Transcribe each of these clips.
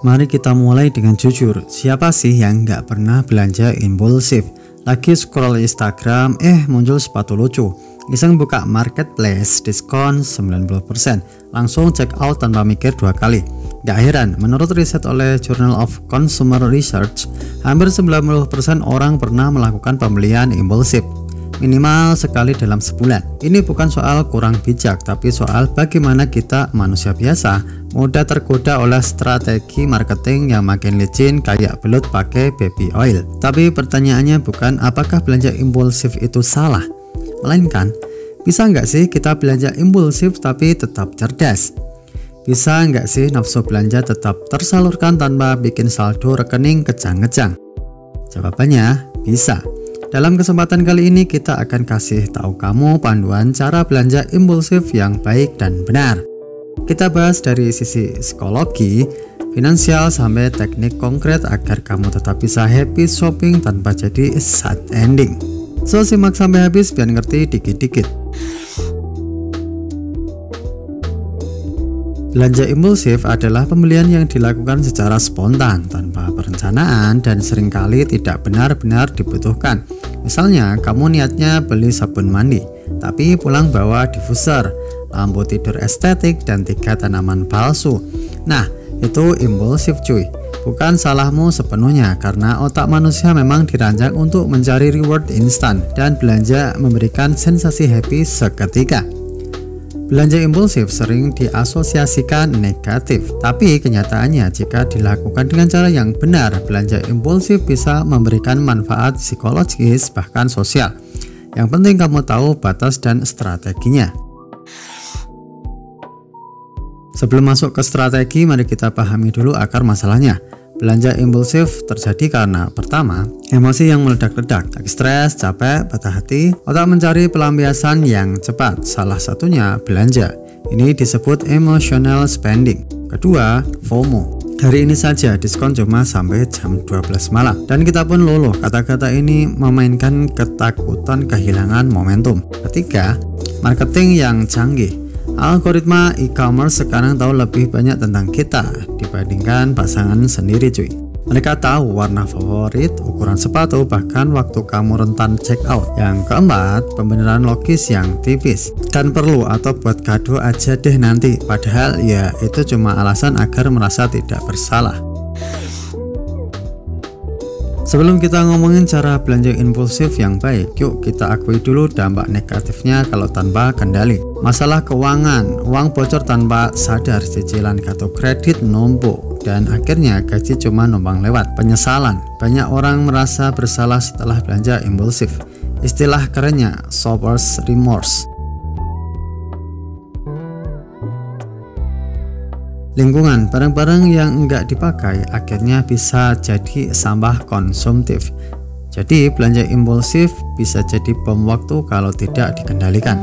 Mari kita mulai dengan jujur. Siapa sih yang nggak pernah belanja impulsif? Lagi scroll Instagram, muncul sepatu lucu. Iseng buka marketplace, diskon 90%. Langsung check out tanpa mikir dua kali. Gak heran, menurut riset oleh Journal of Consumer Research, hampir 90% orang pernah melakukan pembelian impulsif. Minimal sekali dalam sebulan. Ini bukan soal kurang bijak, tapi soal bagaimana kita manusia biasa mudah tergoda oleh strategi marketing yang makin licin kayak belut pakai baby oil. Tapi pertanyaannya bukan apakah belanja impulsif itu salah, melainkan bisa nggak sih kita belanja impulsif tapi tetap cerdas? Bisa nggak sih nafsu belanja tetap tersalurkan tanpa bikin saldo rekening kejang-kejang? Jawabannya bisa. Dalam kesempatan kali ini kita akan kasih tahu kamu panduan cara belanja impulsif yang baik dan benar. Kita bahas dari sisi psikologi, finansial, sampai teknik konkret agar kamu tetap bisa happy shopping tanpa jadi sad ending. So simak sampai habis biar ngerti dikit-dikit. Belanja impulsif adalah pembelian yang dilakukan secara spontan, tanpa perencanaan, dan seringkali tidak benar-benar dibutuhkan. Misalnya, kamu niatnya beli sabun mandi, tapi pulang bawa diffuser, lampu tidur estetik, dan 3 tanaman palsu. Nah, itu impulsif cuy. Bukan salahmu sepenuhnya, karena otak manusia memang dirancang untuk mencari reward instan, dan belanja memberikan sensasi happy seketika. Belanja impulsif sering diasosiasikan negatif, tapi kenyataannya jika dilakukan dengan cara yang benar, belanja impulsif bisa memberikan manfaat psikologis bahkan sosial. Yang penting kamu tahu batas dan strateginya. Sebelum masuk ke strategi, mari kita pahami dulu akar masalahnya. Belanja impulsif terjadi karena pertama, emosi yang meledak-ledak, lagi stres, capek, patah hati, otak mencari pelampiasan yang cepat, salah satunya belanja. Ini disebut emotional spending. Kedua, FOMO. Hari ini saja diskon cuma sampai jam 12 malam, dan kita pun luluh. Kata-kata ini memainkan ketakutan kehilangan momentum. Ketiga, marketing yang canggih. Algoritma e-commerce sekarang tahu lebih banyak tentang kita dibandingkan pasangan sendiri cuy. Mereka tahu warna favorit, ukuran sepatu, bahkan waktu kamu rentan check out. Yang keempat, pembenaran logis yang tipis. Kan perlu atau buat kado aja deh nanti. Padahal ya itu cuma alasan agar merasa tidak bersalah. Sebelum kita ngomongin cara belanja impulsif yang baik, yuk kita akui dulu dampak negatifnya kalau tanpa kendali. Masalah keuangan, uang bocor tanpa sadar, cicilan kartu kredit numpuk, dan akhirnya gaji cuma numpang lewat. Penyesalan, banyak orang merasa bersalah setelah belanja impulsif. Istilah kerennya shopper's remorse. Lingkungan, barang-barang yang enggak dipakai akhirnya bisa jadi sampah konsumtif. Jadi belanja impulsif bisa jadi bom waktu kalau tidak dikendalikan.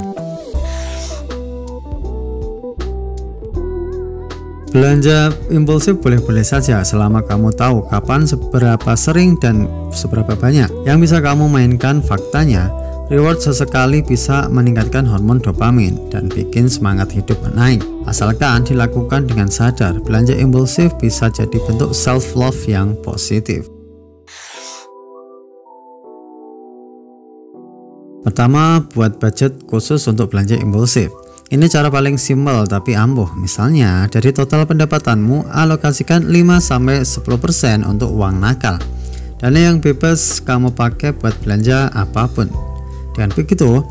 Belanja impulsif boleh-boleh saja selama kamu tahu kapan, seberapa sering, dan seberapa banyak. Yang bisa kamu mainkan faktanya, reward sesekali bisa meningkatkan hormon dopamin dan bikin semangat hidup naik. Asalkan dilakukan dengan sadar, belanja impulsif bisa jadi bentuk self-love yang positif. Pertama, buat budget khusus untuk belanja impulsif. Ini cara paling simpel tapi ampuh. Misalnya, dari total pendapatanmu, alokasikan 5-10% untuk uang nakal. Dana yang bebas kamu pakai buat belanja apapun. Dengan begitu,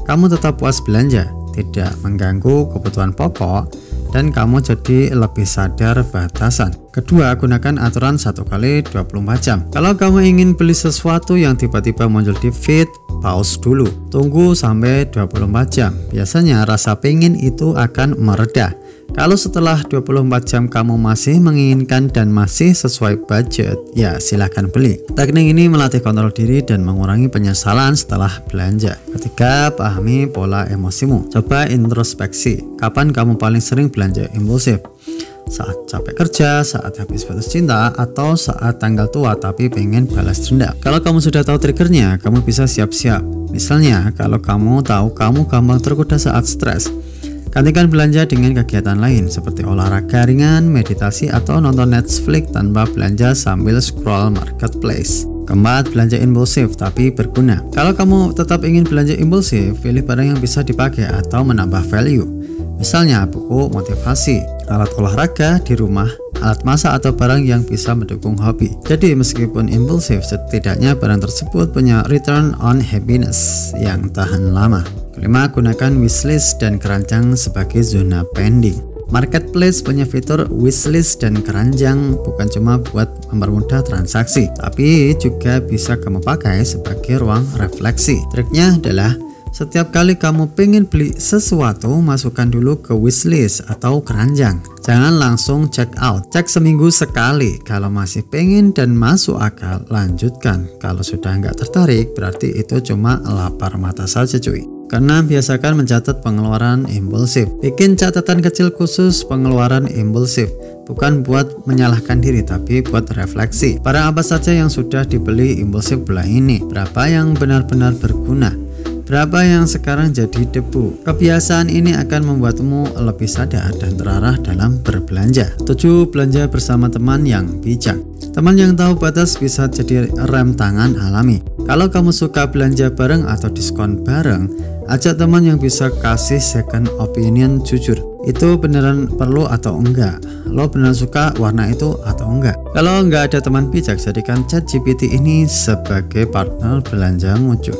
kamu tetap puas belanja, tidak mengganggu kebutuhan pokok, dan kamu jadi lebih sadar batasan. Kedua, gunakan aturan 1x24 jam. Kalau kamu ingin beli sesuatu yang tiba-tiba muncul di feed, pause dulu. Tunggu sampai 24 jam. Biasanya rasa pengen itu akan mereda. Kalau setelah 24 jam kamu masih menginginkan dan masih sesuai budget, ya silahkan beli. Teknik ini melatih kontrol diri dan mengurangi penyesalan setelah belanja. Ketiga, pahami pola emosimu. Coba introspeksi. Kapan kamu paling sering belanja impulsif? Saat capek kerja, saat habis batas cinta, atau saat tanggal tua tapi pengen balas dendam. Kalau kamu sudah tahu triggernya, kamu bisa siap-siap. Misalnya, kalau kamu tahu kamu gampang tergoda saat stres, Gantikan belanja dengan kegiatan lain seperti olahraga ringan, meditasi, atau nonton Netflix tanpa belanja sambil scroll marketplace. Keempat, belanja impulsif tapi berguna. Kalau kamu tetap ingin belanja impulsif, pilih barang yang bisa dipakai atau menambah value. Misalnya buku motivasi, alat olahraga di rumah, alat masak, atau barang yang bisa mendukung hobi. Jadi meskipun impulsif, setidaknya barang tersebut punya return on happiness yang tahan lama. Kelima, gunakan wishlist dan keranjang sebagai zona pending. Marketplace punya fitur wishlist dan keranjang bukan cuma buat mempermudah transaksi, tapi juga bisa kamu pakai sebagai ruang refleksi. Triknya adalah setiap kali kamu pengen beli sesuatu, masukkan dulu ke wishlist atau keranjang. Jangan langsung check out. Cek seminggu sekali. Kalau masih pengen dan masuk akal, lanjutkan. Kalau sudah nggak tertarik, berarti itu cuma lapar mata saja cuy. Karena biasakan mencatat pengeluaran impulsif. Bikin catatan kecil khusus pengeluaran impulsif. Bukan buat menyalahkan diri, tapi buat refleksi. Barang apa saja yang sudah dibeli impulsif bulan ini? Berapa yang benar-benar berguna? Berapa yang sekarang jadi debu? Kebiasaan ini akan membuatmu lebih sadar dan terarah dalam berbelanja. 7. Belanja bersama teman yang bijak. Teman yang tahu batas bisa jadi rem tangan alami. Kalau kamu suka belanja bareng atau diskon bareng, ajak teman yang bisa kasih second opinion jujur. Itu beneran perlu atau enggak? Lo beneran suka warna itu atau enggak? Kalau enggak ada teman bijak, jadikan ChatGPT ini sebagai partner belanjamu cuy.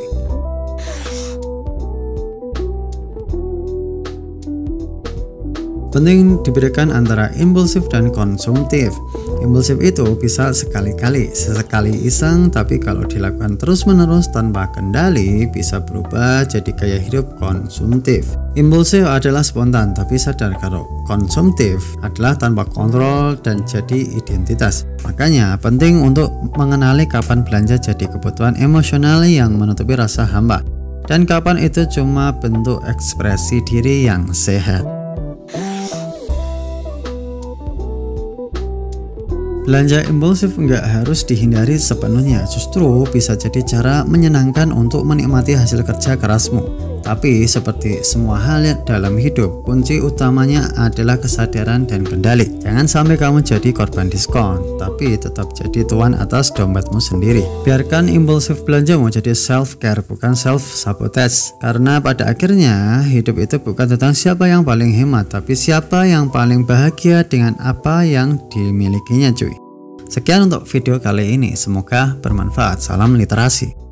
Penting dibedakan antara impulsif dan konsumtif. Impulsif itu bisa sekali-kali, sesekali iseng, tapi kalau dilakukan terus-menerus tanpa kendali bisa berubah jadi gaya hidup konsumtif. Impulsif adalah spontan, tapi sadar kalau konsumtif adalah tanpa kontrol dan jadi identitas. Makanya penting untuk mengenali kapan belanja jadi kebutuhan emosional yang menutupi rasa hampa, dan kapan itu cuma bentuk ekspresi diri yang sehat. Belanja impulsif nggak harus dihindari sepenuhnya, justru bisa jadi cara menyenangkan untuk menikmati hasil kerja kerasmu. Tapi seperti semua hal dalam hidup, kunci utamanya adalah kesadaran dan kendali. Jangan sampai kamu jadi korban diskon, tapi tetap jadi tuan atas dompetmu sendiri. Biarkan impulsif belanjamu jadi self-care, bukan self-sabotage. Karena pada akhirnya, hidup itu bukan tentang siapa yang paling hemat, tapi siapa yang paling bahagia dengan apa yang dimilikinya cuy. Sekian untuk video kali ini, semoga bermanfaat. Salam literasi.